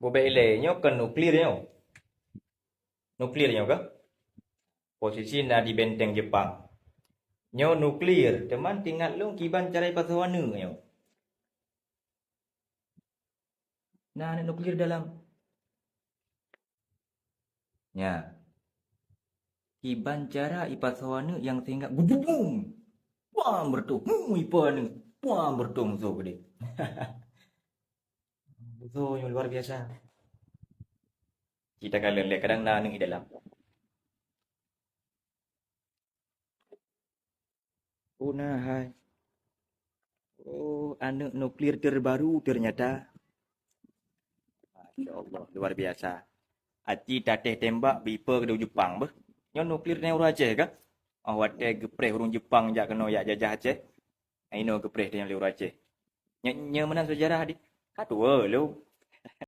Bobelenya ke nuklirnya. Nuklirnya ke? Posisinya di benteng Jepang. Nyo nuklir, teman tinggal lu kiban carai pasawana nyo. Nah, ada nuklir dalam. Ya, kiban cara ipasawana yang sehingga gudung. Wah, bertung. Ipan. Wah, bertung so gede. Itu yang luar biasa. Kita kalian lihat kadang naneng di dalam. Oh, nah, hai. Oh, anak nuklir terbaru ternyata. Masya Allah, luar biasa. Aci tateh tembak bipa ke Jepang beh. Nyo nuklir ne urang Aceh kah? Oh, wate gepreh urang Jepang jak kena yak jajah Aceh. Aino gepreh dia urang Aceh. Nya menang sejarah di. Kadua lo.